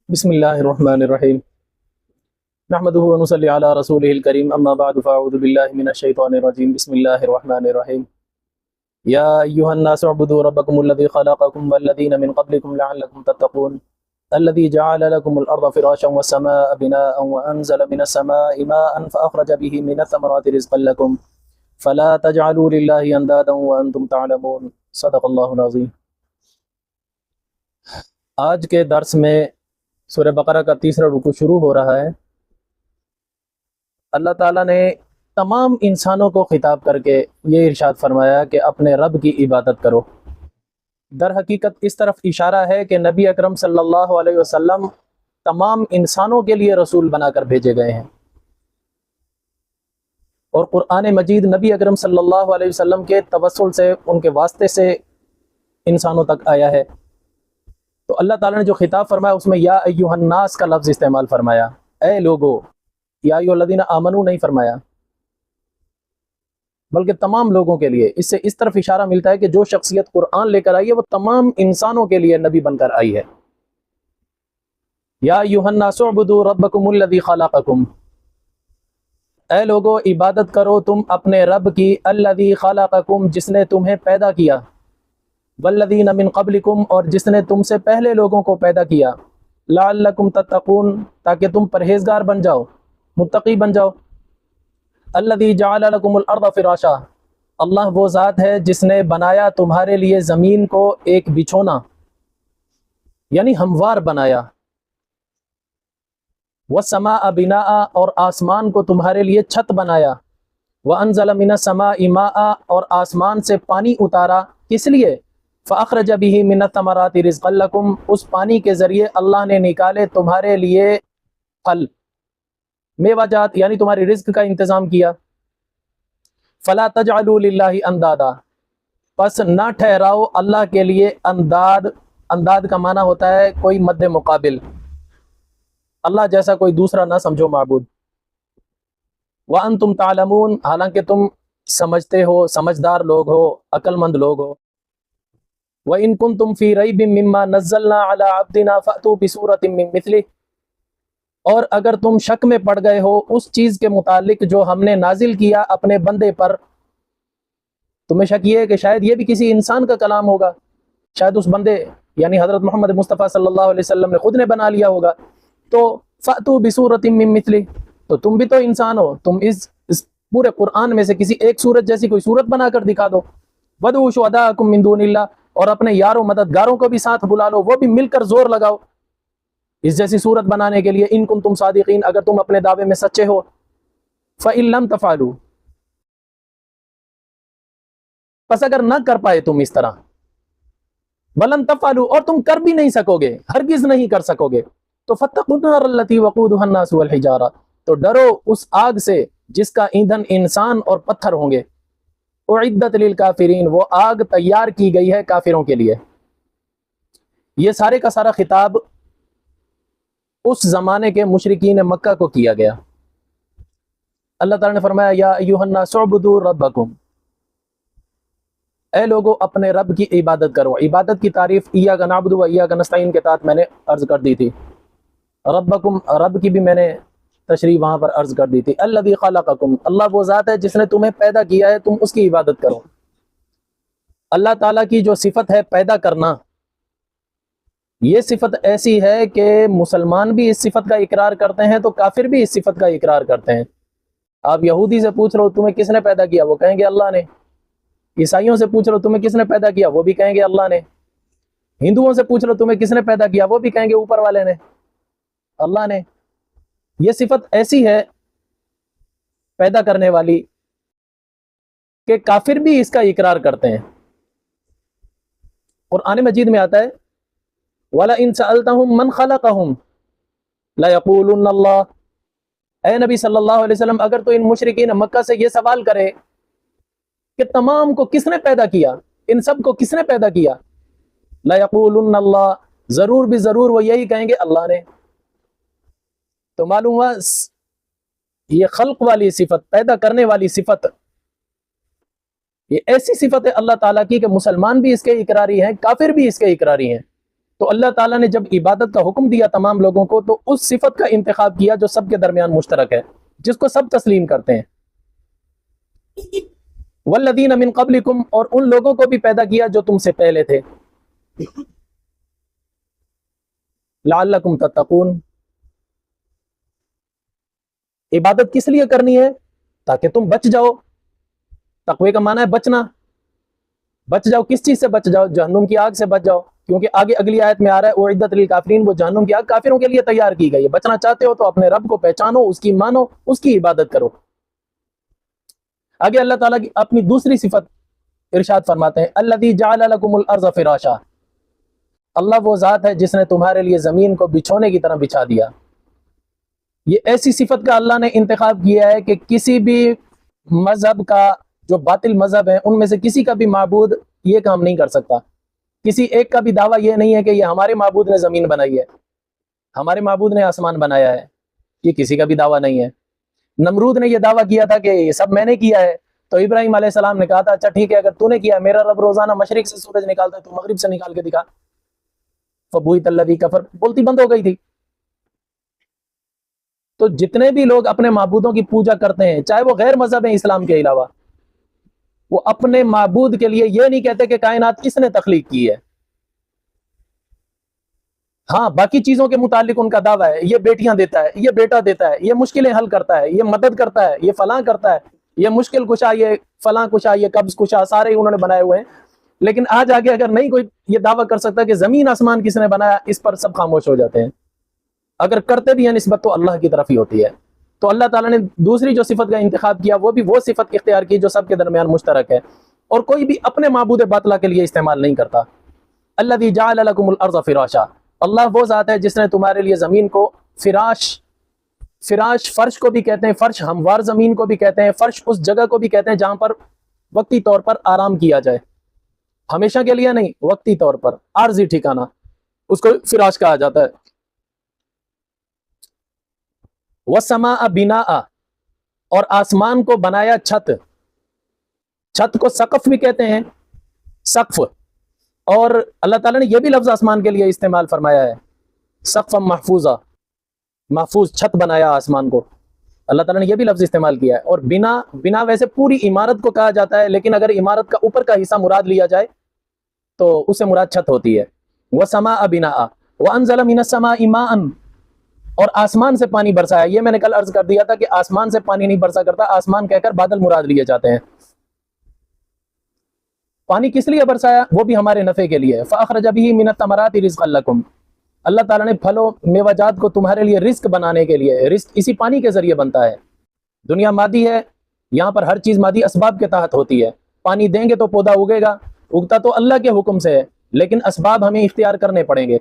بسم اللہ الرحمن الرحیم نحمده ونصلی علی رسولہ الکریم اما بعد فاعوذ باللہ من الشیطان الرجیم بسم اللہ الرحمن الرحیم یا ایہا الناس اعبدوا ربکم الذی خلقکم والذین من قبلکم لعلکم تتقون الذی جعل لکم الارض فراشا والسماء بناء وانزل من السماء ماء فاخرج به من الثمرات رزقا لکم فلا تجعلوا للہ اندادا وانتم تعلمون صدق اللہ العظیم۔ آج کے درس میں سورہ بقرہ کا تیسرا رکوع شروع ہو رہا ہے۔ اللہ تعالیٰ نے تمام انسانوں کو خطاب کر کے یہ ارشاد فرمایا کہ اپنے رب کی عبادت کرو۔ در حقیقت اس طرف اشارہ ہے کہ نبی اکرم صلی اللہ علیہ وسلم تمام انسانوں کے لیے رسول بنا کر بھیجے گئے ہیں، اور قرآن مجید نبی اکرم صلی اللہ علیہ وسلم کے توسل سے، ان کے واسطے سے انسانوں تک آیا ہے۔ تو اللہ تعالیٰ نے جو خطاب فرمایا اس میں یا ایہا الناس کا لفظ استعمال فرمایا، اے لوگو، یا ایہا الذین آمنو نہیں فرمایا، بلکہ تمام لوگوں کے لیے۔ اس سے اس طرف اشارہ ملتا ہے کہ جو شخصیت قرآن لے کر آئی ہے وہ تمام انسانوں کے لیے نبی بن کر آئی ہے۔ یا ایہا الناس اعبدوا ربکم الذی خلقکم، اے لوگو عبادت کرو تم اپنے رب کی، الذی خلقکم جس نے تمہیں پیدا کیا، والذین من قبلکم اور جس نے تم سے پہلے لوگوں کو پیدا کیا، لعلکم تتقون تاکہ تم پرہیزگار بن جاؤ، متقی بن جاؤ۔ الذی جعل لکم الارض فراشا، اللہ وہ ذات ہے جس نے بنایا تمہارے لیے زمین کو ایک بچھونا، یعنی ہموار بنایا، والسماء بناء اور آسمان کو تمہارے لیے چھت بنایا، وانزل من السماء ماء اور آسمان سے پانی اتارا، کس لیے؟ فاخرج به من الثمرات رزقا لکم، اس پانی کے ذریعے اللہ نے نکالے تمہارے لیے پھل، میوہ جات، یعنی تمہاری رزق کا انتظام کیا۔ فلا تجعلوا للہ اندادا، پس نہ ٹھہراؤ اللہ کے لیے انداد۔ انداد کا معنی ہوتا ہے کوئی مد مقابل، اللہ جیسا کوئی دوسرا نہ سمجھو معبود۔ وانتم تعلمون، حالانکہ تم سمجھتے ہو، سمجھدار لوگ ہو، عقل مند لوگ ہو۔ وَإِن كُنتُمْ فِي رَيْبٍ مِّمَّا نَزَّلْنَا عَلَىٰ عَبْدِنَا فَأْتُوا بِسُورَةٍ مِّن مِّثْلِهِ، اور اگر تم شک میں پڑ گئے ہو اس چیز کے متعلق جو ہم نے نازل کیا اپنے بندے پر، تمہیں شک یہ ہے کہ شاید یہ بھی کسی انسان کا کلام ہوگا، شاید اس بندے یعنی حضرت محمد مصطفیٰ صلی اللہ علیہ وسلم نے خود نے بنا لیا ہوگا، تو فَأْتُوا بِسُورَةٍ مِّن مِّثْلِهِ، تو تم بھی تو انسان ہو، تم اس پورے قرآن میں سے کسی ایک سورت جیسی کوئی سورت بنا کر دکھا دو۔ وَادْعُوا شُهَدَاءَكُم مِّن دُونِ اللَّهِ، اور اپنے یاروں مددگاروں کو بھی ساتھ بلا لو، وہ بھی مل کر زور لگاؤ اس جیسی صورت بنانے کے لیے، ان کنتم صادقین، اگر تم اپنے دعوے میں سچے ہو۔ فَإِن لَمْ تَفْعَلُوا، پس اگر نہ کر پائے تم اس طرح، وَلَن تَفْعَلُوا، اور تم کر بھی نہیں سکو گے، ہرگز نہیں کر سکو گے، تو فَاتَّقُوا النَّارَ الَّتِي وَقُودُهَا النَّاسُ وَالْحِجَارَةُ، تو ڈرو اس آگ سے جس کا ایندھن انسان اور پتھر ہوں گے۔ اعدت للکافرین، وہ آگ تیار کی گئی ہے کافروں کے لیے۔ یہ سارے کا سارا خطاب اس زمانے کے مشرکین مکہ کو کیا گیا۔ اللہ تعالیٰ نے فرمایا یا ایھا الناس اعبدوا ربکم، اے لوگو اپنے رب کی عبادت کرو۔ عبادت کی تعریف ایاک نعبد و ایاک نستعین کے تحت میں نے عرض کر دی تھی، ربکم، رب کی بھی میں نے تشریح وہاں پر عرض کر دی تھی۔ الذی خلقکم، اللہ وہ ذات ہے جس نے تمہیں پیدا کیا ہے، تم اس کی عبادت کرو۔ اللہ تعالیٰ کی جو صفت ہے پیدا کرنا، یہ صفت ایسی ہے کہ مسلمان بھی اس صفت کا اقرار کرتے ہیں تو کافر بھی اس صفت کا اقرار کرتے ہیں۔ آپ یہودی سے پوچھ لو تمہیں کس نے پیدا کیا، وہ کہیں گے اللہ نے۔ عیسائیوں سے پوچھ لو تمہیں کس نے پیدا کیا، وہ بھی کہیں گے اللہ نے۔ ہندوؤں سے پوچھ لو تمہیں کس نے پیدا کیا، وہ بھی کہیں گے اوپر والے نے، اللہ نے۔ یہ صفت ایسی ہے پیدا کرنے والی کہ کافر بھی اس کا اقرار کرتے ہیں۔ قرآن مجید میں آتا ہے وَلَئِن سَأَلْتَهُم مَّنْ خَلَقَهُمْ لَيَقُولُنَّ اللَّهُ، اے نبی صلی اللہ علیہ وسلم اگر تو ان مشرکین مکہ سے یہ سوال کرے کہ تمام کو کس نے پیدا کیا، ان سب کو کس نے پیدا کیا، لَيَقُولُنَّ اللَّهُ، ضرور بھی ضرور وہ یہی کہیں گے اللہ نے۔ تو معلوم ہوا یہ خلق والی صفت، پیدا کرنے والی صفت، یہ ایسی صفت ہے اللہ تعالیٰ کی کہ مسلمان بھی اس کے اقراری ہیں، کافر بھی اس کے اقراری ہیں۔ تو اللہ تعالیٰ نے جب عبادت کا حکم دیا تمام لوگوں کو تو اس صفت کا انتخاب کیا جو سب کے درمیان مشترک ہے، جس کو سب تسلیم کرتے ہیں۔ والذین من قبلکم، اور ان لوگوں کو بھی پیدا کیا جو تم سے پہلے تھے، لعلکم تتقون، عبادت کس لیے کرنی ہے؟ تاکہ تم بچ جاؤ۔ تقوی کا معنی ہے بچنا، بچ جاؤ۔ کس چیز سے بچ جاؤ؟ جہنم کی آگ سے بچ جاؤ، کیونکہ آگے اگلی آیت میں آ رہا ہے اعدت للکافرین، وہ جہنم کی آگ کافروں کے لیے تیار کی گئی ہے۔ بچنا چاہتے ہو تو اپنے رب کو پہچانو، اس کی مانو، اس کی عبادت کرو۔ آگے اللہ تعالیٰ کی اپنی دوسری صفت ارشاد فرماتے ہیں، الذی جعل لکم الارض فراشا، اللہ وہ ذات ہے جس نے تمہارے لیے زمین کو بچھونے کی طرح بچھا دیا۔ یہ ایسی صفت کا اللہ نے انتخاب کیا ہے کہ کسی بھی مذہب کا، جو باطل مذہب ہے ان میں سے کسی کا بھی معبود یہ کام نہیں کر سکتا۔ کسی ایک کا بھی دعویٰ یہ نہیں ہے کہ یہ ہمارے معبود نے زمین بنائی ہے، ہمارے معبود نے آسمان بنایا ہے، یہ کسی کا بھی دعویٰ نہیں ہے۔ نمرود نے یہ دعویٰ کیا تھا کہ یہ سب میں نے کیا ہے، تو ابراہیم علیہ السلام نے کہا تھا اچھا ٹھیک ہے، اگر تو نے کیا، میرا رب روزانہ مشرق سے سورج نکالتا ہے تو مغرب سے نکال کے دکھا۔ فبوہت الذی کفر، بولتی بند ہو گئی تھی۔ تو جتنے بھی لوگ اپنے معبودوں کی پوجا کرتے ہیں، چاہے وہ غیر مذہب ہیں اسلام کے علاوہ، وہ اپنے معبود کے لیے یہ نہیں کہتے کہ کائنات کس نے تخلیق کی ہے۔ ہاں باقی چیزوں کے متعلق ان کا دعویٰ ہے، یہ بیٹیاں دیتا ہے، یہ بیٹا دیتا ہے، یہ مشکلیں حل کرتا ہے، یہ مدد کرتا ہے، یہ فلاں کرتا ہے، یہ مشکل کشا، یہ فلاں کشا، یہ قبض کشا، سارے انہوں نے بنائے ہوئے ہیں۔ لیکن آج آگے اگر نہیں کوئی یہ دعویٰ کر سکتا کہ زمین آسمان کس نے بنایا، اس پر سب خاموش ہو جاتے ہیں۔ اگر کرتے بھی ہیں نسبت تو اللہ کی طرف ہی ہوتی ہے۔ تو اللہ تعالیٰ نے دوسری جو صفت کا انتخاب کیا وہ بھی وہ صفت اختیار کی جو سب کے درمیان مشترک ہے، اور کوئی بھی اپنے معبود باطلہ کے لیے استعمال نہیں کرتا۔ الذی جعل لکم الارض فراشا، اللہ وہ ذات ہے جس نے تمہارے لیے زمین کو فراش فرش کو بھی کہتے ہیں، فرش ہموار زمین کو بھی کہتے ہیں، فرش اس جگہ کو بھی کہتے ہیں جہاں پر وقتی طور پر آرام کیا جائے، ہمیشہ کے لیے نہیں، وقتی طور پر عارضی ٹھکانہ، اس کو فراش کہا جاتا ہے۔ وَالسَّمَاءَ بِنَاءً، اور آسمان کو بنایا چھت، چھت کو سقف بھی کہتے ہیں، سقف، اور اللہ تعالیٰ نے یہ بھی لفظ آسمان کے لیے استعمال فرمایا ہے، سقفا محفوظا، محفوظ چھت بنایا آسمان کو، اللہ تعالیٰ نے یہ بھی لفظ استعمال کیا ہے۔ اور بنا ویسے پوری عمارت کو کہا جاتا ہے، لیکن اگر عمارت کا اوپر کا حصہ مراد لیا جائے تو اس سے مراد چھت ہوتی ہے۔ وَالسَّمَاءَ بِنَاءً وَأَنزَلَ مِنَ السَّمَاءِ مَاءً، اور آسمان سے پانی برسایا۔ یہ میں نے کل عرض کر دیا تھا کہ آسمان سے پانی نہیں برسا کرتا، آسمان کہہ کر بادل مراد لیے جاتے ہیں۔ پانی کس لیے برسایا؟ وہ بھی ہمارے نفع کے لیے۔ فَأَخْرَجَ بِهِ مِنَ الثَّمَرَاتِ رِزْقًا لَكُمْ، اللہ تعالیٰ نے پھلوں میوہ جات کو تمہارے لیے رزق بنانے کے لیے، رزق اسی پانی کے ذریعے بنتا ہے۔ دنیا مادی ہے، یہاں پر ہر چیز مادی اسباب کے تحت ہوتی ہے۔ پانی دیں گے تو پودا اگے گا، اگتا تو اللہ کے حکم سے ہے، لیکن اسباب ہمیں اختیار کرنے پڑیں گے۔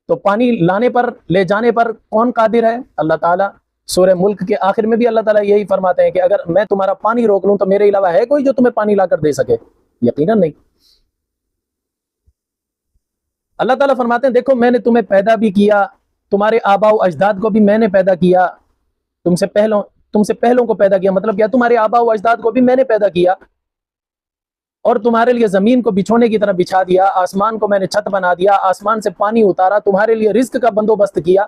تو پانی لانے پر، لے جانے پر کون قادر ہے؟ اللہ تعالیٰ۔ سورہ ملک کے آخر میں بھی اللہ تعالیٰ یہی فرماتے ہیں کہ اگر میں تمہارا پانی روک لوں تو میرے علاوہ ہے کوئی جو تمہیں پانی لا کر دے سکے؟ یقیناً نہیں۔ اللہ تعالیٰ فرماتے ہیں دیکھو میں نے تمہیں پیدا بھی کیا، تمہارے آباء و اجداد کو بھی میں نے پیدا کیا، تم سے پہلوں کو پیدا کیا، مطلب کیا؟ تمہارے آباء و اجداد کو بھی میں نے پیدا کیا، اور تمہارے لیے زمین کو بچھونے کی طرح بچھا دیا، آسمان کو میں نے چھت بنا دیا، آسمان سے پانی اتارا، تمہارے لیے رزق کا بندوبست کیا۔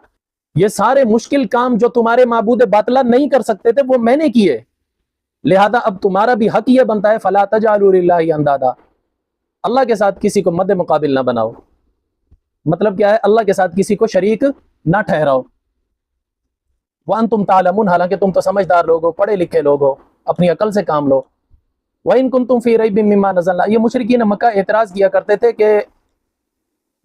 یہ سارے مشکل کام جو تمہارے معبود باطلہ نہیں کر سکتے تھے وہ میں نے کیے، لہذا اب تمہارا بھی حق یہ بنتا ہے فلا تجعلوا للہ اندادا، اللہ کے ساتھ کسی کو مد مقابل نہ بناؤ۔ مطلب کیا ہے؟ اللہ کے ساتھ کسی کو شریک نہ ٹھہراؤ۔ وانتم تعلمون، حالانکہ تم تو سمجھدار لوگ ہو، پڑھے لکھے لوگ ہو، اپنی عقل سے کام لو۔ وَإِن كُنتُمْ فِي رَيْبٍ مِّمَّا نَزَلْنَا، یہ مشرکین مکہ اعتراض کیا کرتے تھے کہ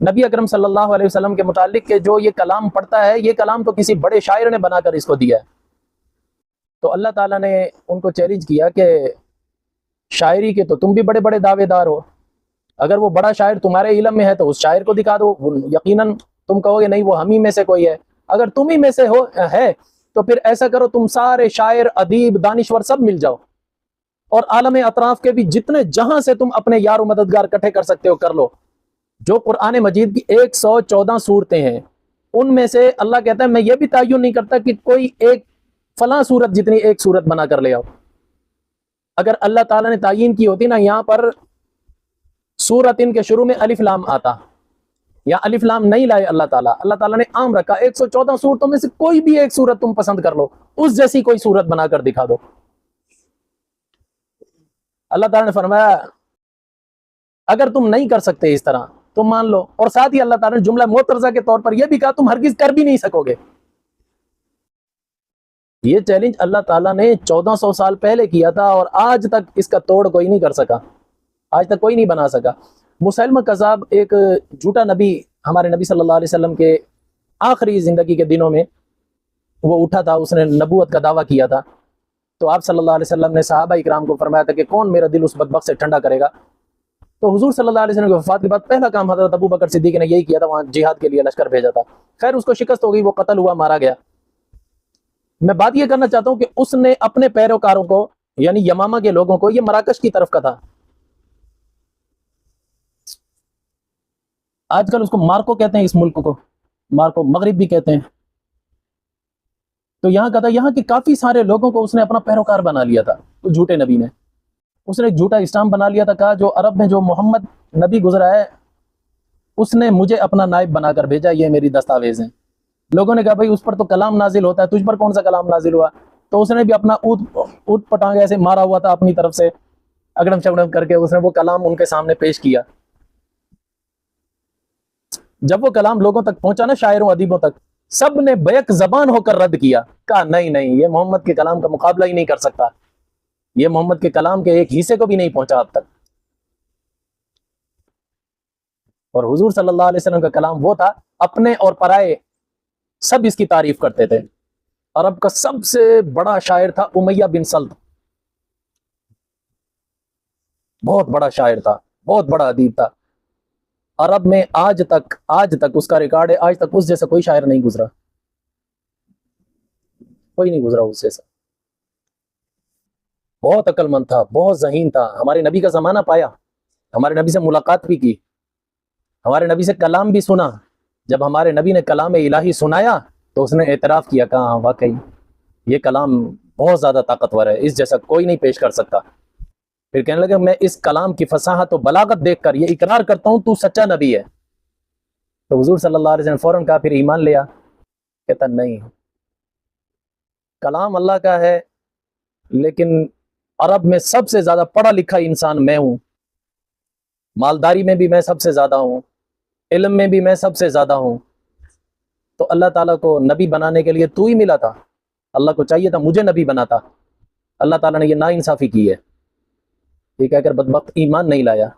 نبی اکرم صلی اللہ علیہ وسلم کے متعلق کہ جو یہ کلام پڑھتا ہے یہ کلام تو کسی بڑے شاعر نے بنا کر اس کو دیا ہے۔ تو اللہ تعالیٰ نے ان کو چیلنج کیا کہ شاعری کے تو تم بھی بڑے بڑے دعوے دار ہو، اگر وہ بڑا شاعر تمہارے علم میں ہے تو اس شاعر کو دکھا دو، یقیناً تم کہو گے نہیں وہ ہم ہی میں سے کوئی ہے۔ اگر تم ہی میں سے ہے تو پھر ایسا کرو تم سارے شاعر، ادیب، دانشور سب مل جاؤ، اور عالم اطراف کے بھی جتنے جہاں سے تم اپنے یار و مددگار اکٹھے کر سکتے ہو کر لو۔ جو قرآن مجید کی 114 صورتیں ہیں ان میں سے اللہ کہتا ہے میں یہ بھی تعین نہیں کرتا کہ کوئی ایک فلاں صورت جتنی ایک صورت بنا کر لے آؤ۔ اگر اللہ تعالیٰ نے تعین کی ہوتی نا، یہاں پر سورت ان کے شروع میں الف لام آتا، یا الف لام نہیں لائے اللہ تعالیٰ، اللہ تعالیٰ نے عام رکھا 114 صورتوں میں سے کوئی بھی ایک صورت تم پسند کر لو، اس جیسی کوئی صورت بنا کر دکھا دو۔ اللہ تعالیٰ نے فرمایا اگر تم نہیں کر سکتے اس طرح تم مان لو، اور ساتھ ہی اللہ تعالیٰ نے جملہ معترضہ کے طور پر یہ بھی کہا تم ہرگز کر بھی نہیں سکو گے۔ یہ چیلنج اللہ تعالیٰ نے 1400 سال پہلے کیا تھا، اور آج تک اس کا توڑ کوئی نہیں کر سکا، آج تک کوئی نہیں بنا سکا۔ مسیلمہ کذاب ایک جھوٹا نبی ہمارے نبی صلی اللہ علیہ وسلم کے آخری زندگی کے دنوں میں وہ اٹھا تھا، اس نے نبوت کا دعویٰ کیا تھا، تو آپ صلی اللہ علیہ وسلم نے صحابہ اکرام کو فرمایا تھا کہ کون میرا دل اس بدبخت سے ٹھنڈا کرے گا؟ تو حضور صلی اللہ علیہ وسلم کی وفات کے بعد پہلا کام حضرت ابو بکر صدیق نے یہی کیا تھا، وہاں جہاد کے لیے لشکر بھیجا تھا۔ خیر اس کو شکست ہو گئی، وہ قتل ہوا، مارا گیا۔ میں بات یہ کرنا چاہتا ہوں کہ اس نے اپنے پیروکاروں کو یعنی یمامہ کے لوگوں کو، یہ مراکش کی طرف کا تھا، آج کل اس کو مارکو کہتے ہیں، اس ملک کو مارکو مغرب بھی کہتے ہیں، تو یہاں کا تھا، یہاں کے کافی سارے لوگوں کو اس نے اپنا پیروکار بنا لیا تھا۔ تو جھوٹے نبی نے اس نے جھوٹا اسلام بنا لیا تھا، کہا جو عرب میں جو محمد نبی گزرا ہے اس نے مجھے اپنا نائب بنا کر بھیجا، یہ میری دستاویز ہیں۔ لوگوں نے کہا بھائی اس پر تو کلام نازل ہوتا ہے، تجھ پر کون سا کلام نازل ہوا؟ تو اس نے بھی اپنا اونٹ پٹانگ ایسے مارا ہوا تھا اپنی طرف سے، اگڑم شگڑم کر کے اس نے وہ کلام ان کے سامنے پیش کیا۔ جب وہ کلام لوگوں تک پہنچا نا، شاعروں ادیبوں تک، سب نے بیک زبان ہو کر رد کیا، کہا نہیں نہیں، یہ محمد کے کلام کا مقابلہ ہی نہیں کر سکتا، یہ محمد کے کلام کے ایک حصے کو بھی نہیں پہنچا اب تک۔ اور حضور صلی اللہ علیہ وسلم کا کلام وہ تھا، اپنے اور پرائے سب اس کی تعریف کرتے تھے۔ عرب کا سب سے بڑا شاعر تھا امیہ بن سلط، بہت بڑا شاعر تھا، بہت بڑا ادیب تھا۔ عرب میں آج تک اس کا ریکارڈ ہے، آج تک اس جیسا کوئی شاعر نہیں گزرا، کوئی نہیں گزرا اس جیسا۔ بہت عقل مند تھا، بہت ذہین تھا، ہمارے نبی کا زمانہ پایا، ہمارے نبی سے ملاقات بھی کی، ہمارے نبی سے کلام بھی سنا۔ جب ہمارے نبی نے کلام الہی سنایا تو اس نے اعتراف کیا، کہا ہاں واقعی یہ کلام بہت زیادہ طاقتور ہے، اس جیسا کوئی نہیں پیش کر سکتا۔ پھر کہنے لگا میں اس کلام کی فصاحت و بلاغت دیکھ کر یہ اقرار کرتا ہوں تو سچا نبی ہے۔ تو حضور صلی اللہ علیہ وسلم فوراً کہا پھر ایمان لیا؟ کہتا نہیں، کلام اللہ کا ہے، لیکن عرب میں سب سے زیادہ پڑھا لکھا انسان میں ہوں، مالداری میں بھی میں سب سے زیادہ ہوں، علم میں بھی میں سب سے زیادہ ہوں، تو اللہ تعالیٰ کو نبی بنانے کے لیے تو ہی ملا تھا، اللہ کو چاہیے تھا مجھے نبی بناتا، اللہ تعالیٰ نے یہ ناانصافی کی ہے۔ یہ کہہ کر بدبخت ایمان نہیں لایا،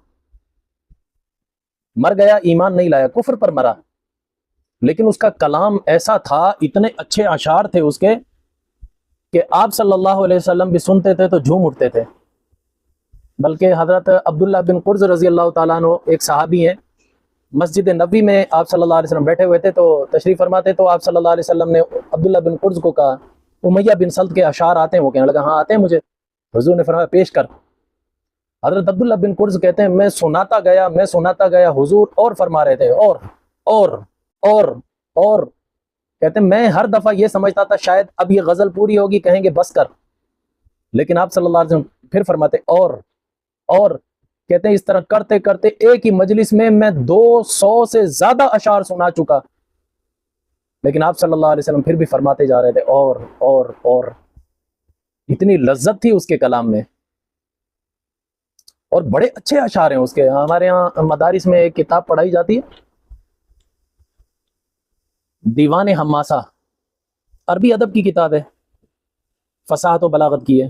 مر گیا، ایمان نہیں لایا، کفر پر مرا۔ لیکن اس کا کلام ایسا تھا، اتنے اچھے اشعار تھے اس کے کہ آپ صلی اللہ علیہ وسلم بھی سنتے تھے تو جھوم اٹھتے تھے۔ بلکہ حضرت عبداللہ بن قرظ رضی اللہ تعالیٰ عنہ ایک صحابی ہیں، مسجد نبوی میں آپ صلی اللہ علیہ وسلم بیٹھے ہوئے تھے تو تشریف فرماتے، تو آپ صلی اللہ علیہ وسلم نے عبداللہ بن قرظ کو کہا امیہ بن سلط کے اشعار آتے ہیں؟ وہ کہنے لگا ہاں آتے ہیں مجھے۔ حضور نے فرمایا پیش کر۔ حضرت عبداللہ بن قرظ کہتے ہیں میں سناتا گیا، حضور اور فرما رہے تھے، اور کہتے ہیں میں ہر دفعہ یہ سمجھتا تھا شاید اب یہ غزل پوری ہوگی، کہیں گے بس کر، لیکن آپ صلی اللہ علیہ وسلم پھر فرماتے اور کہتے ہیں اس طرح کرتے کرتے ایک ہی مجلس میں 200 سے زیادہ اشعار سنا چکا، لیکن آپ صلی اللہ علیہ وسلم پھر بھی فرماتے جا رہے تھے اور اتنی لذت تھی اس کے کلام میں، اور بڑے اچھے اشعار ہیں اس کے۔ ہمارے ہاں مدارس میں ایک کتاب پڑھائی جاتی ہے، دیوان حماسہ، عربی ادب کی کتاب ہے، فصاحت و بلاغت کی ہے،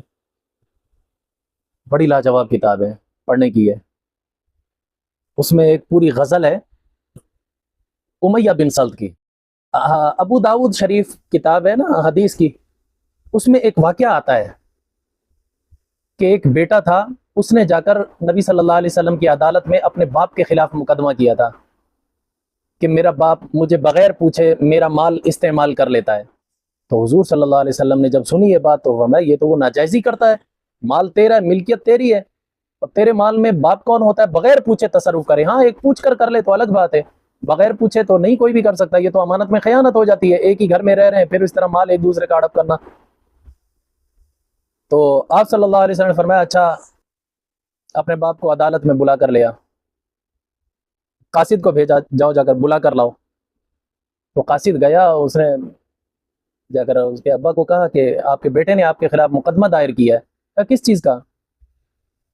بڑی لاجواب کتاب ہے، پڑھنے کی ہے۔ اس میں ایک پوری غزل ہے امیہ بن سلط کی۔ ابو داؤد شریف کتاب ہے نا حدیث کی، اس میں ایک واقعہ آتا ہے کہ ایک بیٹا تھا، اس نے جا کر نبی صلی اللہ علیہ وسلم کی عدالت میں اپنے باپ کے خلاف مقدمہ کیا تھا کہ میرا باپ مجھے بغیر پوچھے میرا مال استعمال کر لیتا ہے۔ تو حضور صلی اللہ علیہ وسلم نے جب سنی یہ بات تو فرمایا یہ تو وہ ناجائزی کرتا ہے، مال تیرا ہے، ملکیت تیری ہے، اور تیرے مال میں باپ کون ہوتا ہے بغیر پوچھے تصرف کرے؟ ہاں ایک پوچھ کر لے تو الگ بات ہے، بغیر پوچھے تو نہیں کوئی بھی کر سکتا، یہ تو امانت میں خیانت ہو جاتی ہے، ایک ہی گھر میں رہ رہے ہیں پھر اس طرح مال ایک دوسرے کا ہڑپ کرنا۔ تو آپ صلی اللہ علیہ وسلم نے فرمایا اچھا، اپنے باپ کو عدالت میں بلا کر لیا، قاصد کو بھیجا، جاؤ جا کر بلا کر لاؤ۔ تو قاصد گیا، اس نے جا کر اس کے ابا کو کہا کہ آپ کے بیٹے نے آپ کے خلاف مقدمہ دائر کیا ہے۔ کہا کس چیز کا؟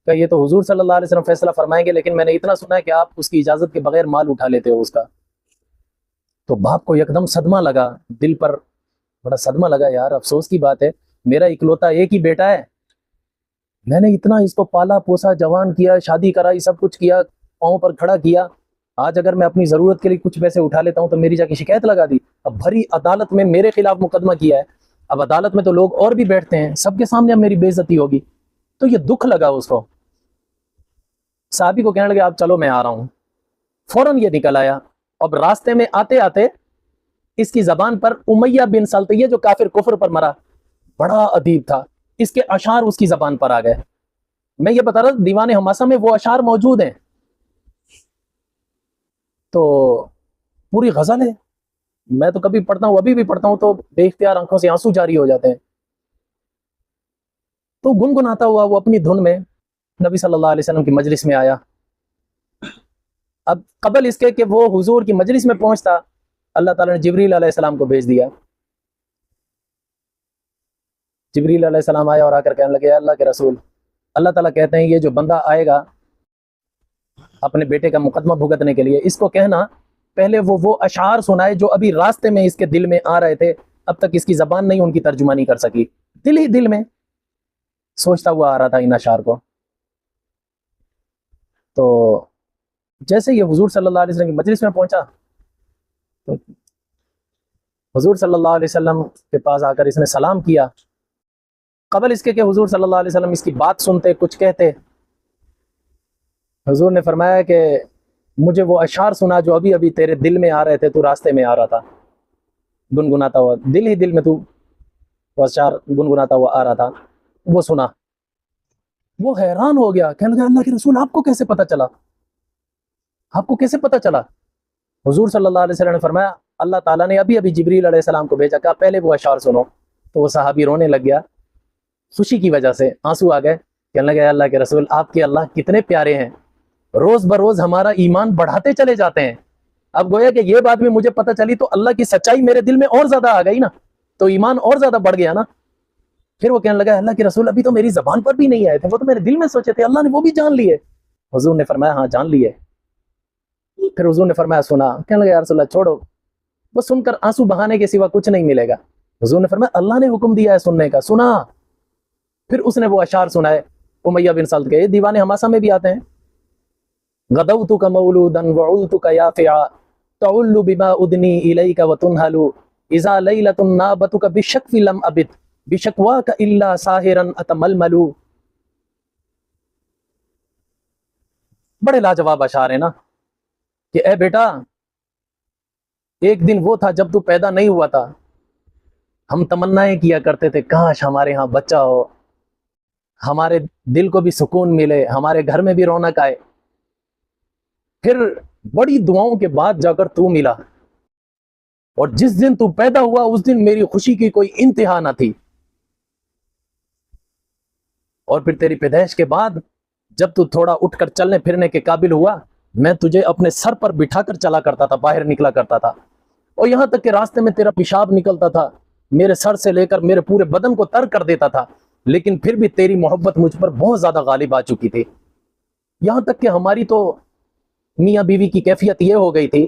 کہ یہ تو حضور صلی اللہ علیہ وسلم فیصلہ فرمائیں گے، لیکن میں نے اتنا سنا ہے کہ آپ اس کی اجازت کے بغیر مال اٹھا لیتے ہو اس کا۔ تو باپ کو یکدم صدمہ لگا، دل پر بڑا صدمہ لگا، یار افسوس کی بات ہے، میرا اکلوتا ایک ہی بیٹا ہے، میں نے اتنا اس کو پالا پوسا، جوان کیا، شادی کرائی، سب کچھ کیا، پاؤں پر کھڑا کیا، آج اگر میں اپنی ضرورت کے لیے کچھ پیسے اٹھا لیتا ہوں تو میری جا کے شکایت لگا دی، اب بھری عدالت میں میرے خلاف مقدمہ کیا ہے، اب عدالت میں تو لوگ اور بھی بیٹھتے ہیں، سب کے سامنے اب میری بے عزتی ہوگی۔ تو یہ دکھ لگا اس کو، صحابی کو کہنے لگے آپ چلو میں آ رہا ہوں۔ فوراً یہ نکل آیا، اب راستے میں آتے آتے اس کی زبان پر امیہ بن سلط، یہ جو کافر کفر پر مرا، بڑا ادیب تھا، اس کے اشعار اس کی زبان پر آ گئے۔ میں یہ بتا رہا دیوان حماسہ میں وہ اشعار موجود ہیں، تو پوری غزل ہے، میں تو کبھی پڑھتا ہوں، ابھی بھی پڑھتا ہوں تو بے اختیار آنکھوں سے آنسو جاری ہو جاتے ہیں۔ تو گنگناتا ہوا وہ اپنی دھن میں نبی صلی اللہ علیہ وسلم کی مجلس میں آیا۔ اب قبل اس کے کہ وہ حضور کی مجلس میں پہنچتا، اللہ تعالیٰ نے جبریل علیہ السلام کو بھیج دیا۔ جبریل علیہ السلام آیا اور آ کر کہنے لگے اللہ کے رسول، اللہ تعالیٰ کہتے ہیں یہ جو بندہ آئے گا اپنے بیٹے کا مقدمہ بھگتنے کے لیے، اس کو کہنا پہلے وہ اشعار سنائے جو ابھی راستے میں اس کے دل میں آ رہے تھے، اب تک اس کی زبان نہیں ان کی ترجمانی کر سکی، دل ہی دل میں سوچتا ہوا آ رہا تھا ان اشعار کو۔ تو جیسے یہ حضور صلی اللہ علیہ وسلم کی مجلس میں پہنچا تو حضور صلی اللہ علیہ وسلم کے پاس آ کر اس نے سلام کیا۔ قبل اس کے کہ حضور صلی اللہ علیہ وسلم اس کی بات سنتے، کچھ کہتے، حضور نے فرمایا کہ مجھے وہ اشعار سنا جو ابھی ابھی تیرے دل میں آ رہے تھے، تو راستے میں آ رہا تھا گنگناتا ہوا، دل ہی دل میں تو وہ اشعار گنگناتا ہوا آ رہا تھا، وہ سنا۔ وہ حیران ہو گیا، کہنے لگا اللہ کے رسول آپ کو کیسے پتہ چلا، آپ کو کیسے پتہ چلا؟ حضور صلی اللہ علیہ وسلم نے فرمایا اللہ تعالیٰ نے ابھی ابھی جبریل علیہ السلام کو بھیجا، کہا پہلے وہ اشعار سنو۔ تو وہ صحابی رونے لگ گیا، خوشی کی وجہ سے آنسو آ گئے، کہنے لگے اللہ کے رسول آپ کے اللہ کتنے پیارے ہیں، روز بروز ہمارا ایمان بڑھاتے چلے جاتے ہیں۔ اب گویا کہ یہ بات بھی مجھے پتہ چلی تو اللہ کی سچائی میرے دل میں اور زیادہ آ گئی نا، تو ایمان اور زیادہ بڑھ گیا نا۔ پھر وہ کہنے لگا اللہ کے رسول ابھی تو میری زبان پر بھی نہیں آئے تھے، وہ تو میرے دل میں سوچے تھے، اللہ نے وہ بھی جان لیے۔ حضور نے فرمایا ہاں جان لیے۔ پھر حضور نے فرمایا سنا، کہنے لگا یا رسول اللہ چھوڑو، وہ سن کر آنسو بہانے کے سوا کچھ نہیں ملے گا۔ حضور نے فرمایا اللہ نے حکم دیا ہے سننے کا، سنا۔ پھر اس نے وہ اشعار سنائے امیہ بن سلط کے، دیوان حماسہ میں بھی آتے ہیں، غدوتک مولودا وعلتک یافعا تعل بما ادنی الیک وتنہل اذا لیلۃ نابتک بشکو لم ابت بشکواک الا ساہرا اتململ۔ بڑے لاجواب اشعار ہیں نا، کہ اے بیٹا ایک دن وہ تھا جب تو پیدا نہیں ہوا تھا، ہم تمنائیں کیا کرتے تھے کاش ہمارے ہاں بچہ ہو، ہمارے دل کو بھی سکون ملے، ہمارے گھر میں بھی رونق آئے۔ پھر بڑی دعاؤں کے بعد جا کر تو ملا، اور جس دن تو پیدا ہوا اس دن میری خوشی کی کوئی انتہا نہ تھی، اور پھر تیری پیدائش کے بعد جب تو تھوڑا اٹھ کر چلنے پھرنے کے قابل ہوا، میں تجھے اپنے سر پر بٹھا کر چلا کرتا تھا، باہر نکلا کرتا تھا، اور یہاں تک کہ راستے میں تیرا پیشاب نکلتا تھا، میرے سر سے لے کر میرے پورے بدن کو تر کر دیتا تھا، لیکن پھر بھی تیری محبت مجھ پر بہت زیادہ غالب آ چکی تھی، یہاں تک کہ ہماری تو میاں بیوی کی کیفیت یہ ہو گئی تھی،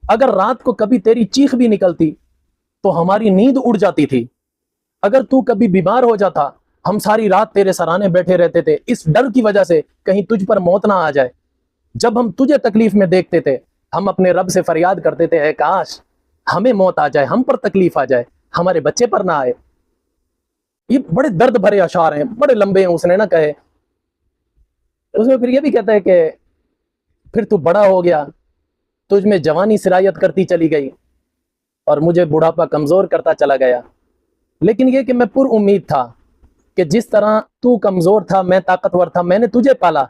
اگر رات کو کبھی تیری چیخ بھی نکلتی تو ہماری نیند اڑ جاتی تھی، اگر تو کبھی بیمار ہو جاتا ہم ساری رات تیرے سرانے بیٹھے رہتے تھے، اس ڈر کی وجہ سے کہیں تجھ پر موت نہ آ جائے۔ جب ہم تجھے تکلیف میں دیکھتے تھے ہم اپنے رب سے فریاد کرتے تھے اے کاش ہمیں موت آ جائے، ہم پر تکلیف آ جائے، ہمارے بچے پر نہ آئے۔ یہ بڑے درد بھرے اشعار ہیں، بڑے لمبے ہیں، اس نے نہ کہے۔ اس میں پھر یہ بھی کہتا ہے کہ پھر تو بڑا ہو گیا، تجھ میں جوانی سرایت کرتی چلی گئی اور مجھے بڑھاپا کمزور کرتا چلا گیا، لیکن یہ کہ میں پر امید تھا کہ جس طرح تو کمزور تھا میں طاقتور تھا، میں نے تجھے پالا،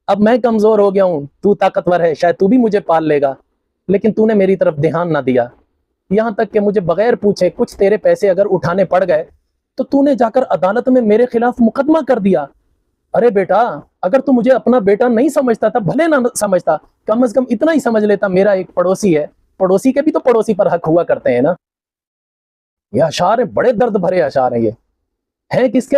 اب میں کمزور ہو گیا ہوں، تو طاقتور ہے، شاید تو بھی مجھے پال لے گا، لیکن تو نے میری طرف دھیان نہ دیا، یہاں تک کہ مجھے بغیر پوچھے کچھ تیرے پیسے اگر اٹھانے پڑ گئے تو نے جا کر عدالت میں میرے خلاف مقدمہ کر دیا۔ ارے بیٹا اگر تو مجھے اپنا بیٹا نہیں سمجھتا تھا بھلے نہ سمجھتا، کم از کم اتنا ہی سمجھ لیتا میرا ایک پڑوسی ہے، پڑوسی کے بھی تو پڑوسی پر حق ہوا کرتے ہیں نا۔ یہ اشعار ہیں، بڑے درد بھرے اشعار ہیں، یہ ہیں کس کے؟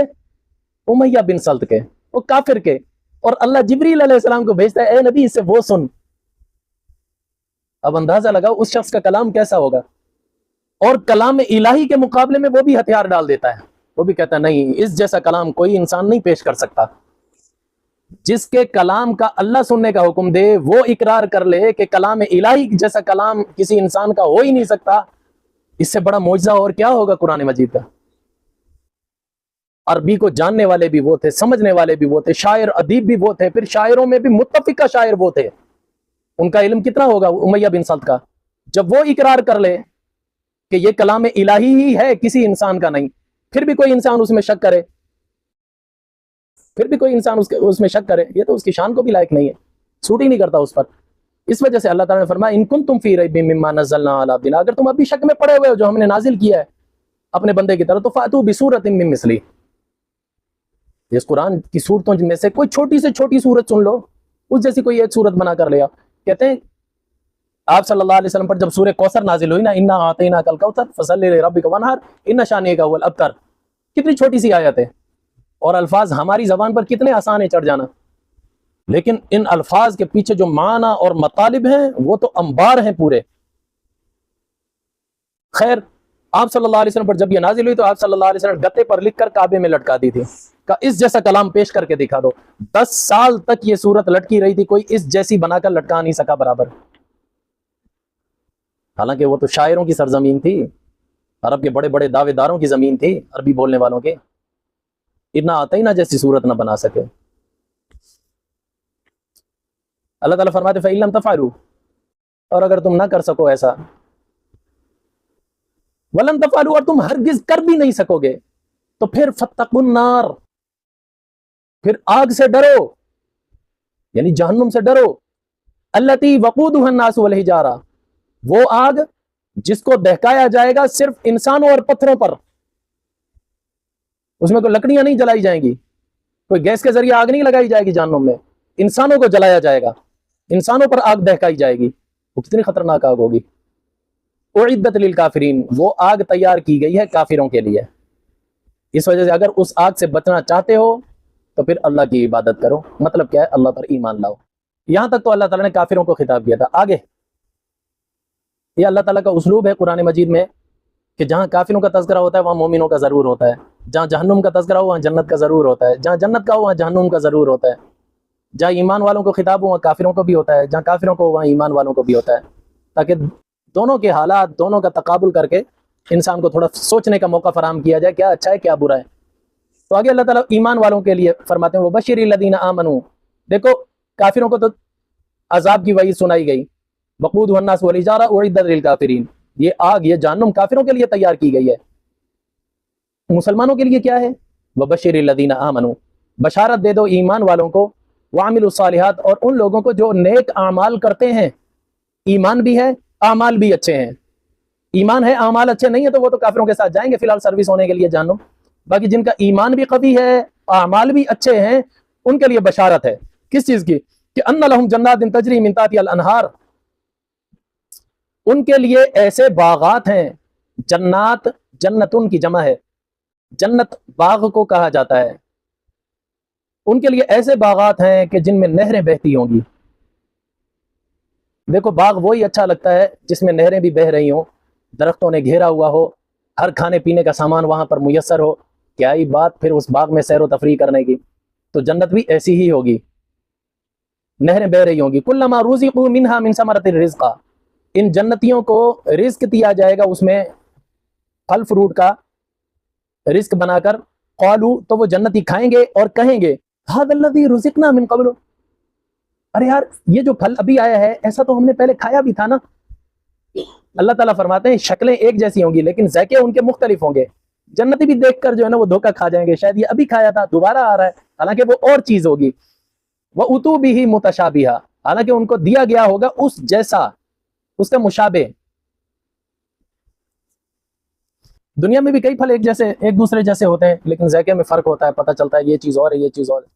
امیہ بن سلط کے، وہ کافر کے، اور اللہ جبریل علیہ السلام کو بھیجتا ہے اے نبی اس سے وہ سن۔ اب اندازہ لگاؤ اس شخص کا کلام کیسا ہوگا، اور کلام الہی کے مقابلے میں وہ بھی ہتھیار ڈال دیتا ہے، وہ بھی کہتا ہے نہیں اس جیسا کلام کوئی انسان نہیں پیش کر سکتا۔ جس کے کلام کا اللہ سننے کا حکم دے وہ اقرار کر لے کہ کلام الہی جیسا کلام کسی انسان کا ہو ہی نہیں سکتا، اس سے بڑا معجزہ اور کیا ہوگا قرآن مجید کا۔ عربی کو جاننے والے بھی وہ تھے، سمجھنے والے بھی وہ تھے، شاعر ادیب بھی وہ تھے، پھر شاعروں میں بھی متفقہ شاعر وہ تھے۔ ان کا علم کتنا ہوگا امیہ بن سلط کا؟ جب وہ اقرار کر لے کہ یہ کلام الہی ہی ہے کسی انسان کا نہیں، پھر بھی کوئی انسان اس میں شک کرے، اس میں شک کرے، یہ تو اس کی شان کو بھی لائق نہیں ہے، سوٹ ہی نہیں کرتا اس پر۔ اس وجہ سے اللہ تعالیٰ نے فرمایا ان کنتم فی ریب مما نزلنا علی عبدنا، اگر تم ابھی شک میں پڑے ہوئے ہو جو ہم نے نازل کیا ہے اپنے بندے کی طرف، تو فاتوا بسورۃ من مثلی، اس قرآن کی صورتوں میں سے کوئی چھوٹی سے چھوٹی صورت سن لو، اس جیسی کوئی ایک صورت بنا کر لیا۔ کہتے ہیں آپ صلی اللہ علیہ وسلم پر جب سورہ کوثر نازل ہوئی نا، انا اعطیناک الکوثر فصلی لربک وانحر ان شانئک هو الابتر، کتنی چھوٹی سی آیت ہے، اور الفاظ ہماری زبان پر کتنے آسان ہے چڑھ جانا، لیکن ان الفاظ کے پیچھے جو معنی اور مطالب ہیں وہ تو انبار ہیں پورے۔ خیر آپ صلی اللہ علیہ وسلم پر جب یہ نازل ہوئی تو آپ صلی اللہ علیہ وسلم گتے پر لکھ کر کعبے میں لٹکا دی تھی کہ اس جیسا کلام پیش کر کے دکھا دو۔ 10 سال تک یہ صورت لٹکی رہی تھی، کوئی اس جیسی بنا کر لٹکا نہیں سکا برابر، حالانکہ وہ تو شاعروں کی سرزمین تھی، عرب کے بڑے بڑے دعوے داروں کی زمین تھی، عربی بولنے والوں کے، اتنا آتا ہی نہ جیسی صورت نہ بنا سکے۔ اللہ تعالیٰ فرماتے فَإِن لَمْ تَفْعَلُوا، اور اگر تم نہ کر سکو ایسا، وَلَن تَفْعَلُوا، اور تم ہرگز کر بھی نہیں سکو گے، تو پھر فَاتَّقُوا النَّارَ، پھر آگ سے ڈرو، یعنی جہنم سے ڈرو، الَّتِي وَقُودُهَا النَّاسُ وَالْحِجَارَةُ، وہ آگ جس کو دہکایا جائے گا صرف انسانوں اور پتھروں پر، اس میں کوئی لکڑیاں نہیں جلائی جائیں گی، کوئی گیس کے ذریعے آگ نہیں لگائی جائے گی جہنم میں، انسانوں کو جلایا جائے گا، انسانوں پر آگ دہکائی جائے گی، وہ کتنی خطرناک آگ ہوگی۔ اعدت للکافرین، وہ آگ تیار کی گئی ہے کافروں کے لیے۔ اس وجہ سے اگر اس آگ سے بچنا چاہتے ہو تو پھر اللہ کی عبادت کرو، مطلب کیا ہے؟ اللہ پر ایمان لاؤ۔ یہاں تک تو اللہ تعالیٰ نے کافروں کو خطاب کیا تھا۔ آگے یہ اللہ تعالیٰ کا اسلوب ہے قرآن مجید میں کہ جہاں کافروں کا تذکرہ ہوتا ہے وہاں مومنوں کا ضرور ہوتا ہے، جہاں جہنم کا تذکرہ ہو وہاں جنت کا ضرور ہوتا ہے، جہاں جنت کا ہو وہاں جہنم کا ضرور ہوتا ہے، جہاں ایمان والوں کو خطاب ہو وہاں کافروں کو بھی ہوتا ہے، جہاں کافروں کو وہاں ایمان والوں کو بھی ہوتا ہے، تاکہ دونوں کے حالات، دونوں کا تقابل کر کے انسان کو تھوڑا سوچنے کا موقع فراہم کیا جائے کیا اچھا ہے کیا برا ہے۔ تو آگے اللہ تعالیٰ ایمان والوں کے لیے فرماتے ہیں وَبَشِّرِ الَّذِينَ آمَنُوا، دیکھو کافروں کو تو عذاب کی وعید سنائی گئی، وَقُودُهَا النَّاسُ وَالْحِجَارَةُ اُعِدَّتْ لِلْكَافِرِينَ، یہ آگ یہ جہنم کافروں کے لیے تیار کی گئی ہے، مسلمانوں کے لیے کیا ہے؟ وَبَشِّرِ الَّذِينَ آمَنُوا، بشارت دے دو ایمان والوں کو، وَعَمِلُوا الصَّالِحَاتِ، اور ان لوگوں کو جو نیک اعمال کرتے ہیں، ایمان بھی ہے اعمال بھی اچھے ہیں، ایمان ہے اعمال اچھے نہیں ہیں تو وہ تو کافروں کے ساتھ جائیں گے فی الحال سروس ہونے کے لیے جہنم، باقی جن کا ایمان بھی قوی ہے اعمال بھی اچھے ہیں ان کے لیے بشارت ہے، کس چیز کی؟ کہ ان لہم جنات تجری من تحتها الانہار، ان کے لیے ایسے باغات ہیں، جنات جنتن کی جمع ہے، جنت باغ کو کہا جاتا ہے، ان کے لیے ایسے باغات ہیں کہ جن میں نہریں بہتی ہوں گی۔ دیکھو باغ وہی اچھا لگتا ہے جس میں نہریں بھی بہہ رہی ہوں، درختوں نے گھیرا ہوا ہو، ہر کھانے پینے کا سامان وہاں پر میسر ہو، کیا ہی بات پھر اس باغ میں سیر و تفریح کرنے کی۔ تو جنت بھی ایسی ہی ہوگی، نہریں بہہ رہی ہوں گی۔ کلما رزقوا منها من ثمرۃ الرزق، ان جنتیوں کو رزق دیا جائے گا اس میں پھل فروٹ کا رزق بنا کر، قالوا، تو وہ جنتی کھائیں گے اور کہیں گے هذا الذي رزقنا من قبل، ارے یار یہ جو پھل ابھی آیا ہے ایسا تو ہم نے پہلے کھایا بھی تھا نا۔ اللہ تعالیٰ فرماتے ہیں شکلیں ایک جیسی ہوں گی لیکن ذائقے ان کے مختلف ہوں گے، جنتی بھی دیکھ کر جو ہے نا وہ دھوکہ کھا جائیں گے، شاید یہ ابھی کھایا تھا دوبارہ آ رہا ہے، حالانکہ وہ اور چیز ہوگی۔ وَأُتُوا بِهِ مُتَشَابِهًا، حالانکہ ان کو دیا گیا ہوگا اس جیسا، اس کا مشابہ۔ دنیا میں بھی کئی پھل ایک دوسرے جیسے ہوتے ہیں لیکن ذائقے میں فرق ہوتا ہے، پتہ چلتا ہے یہ چیز اور ہے یہ چیز اور ہے۔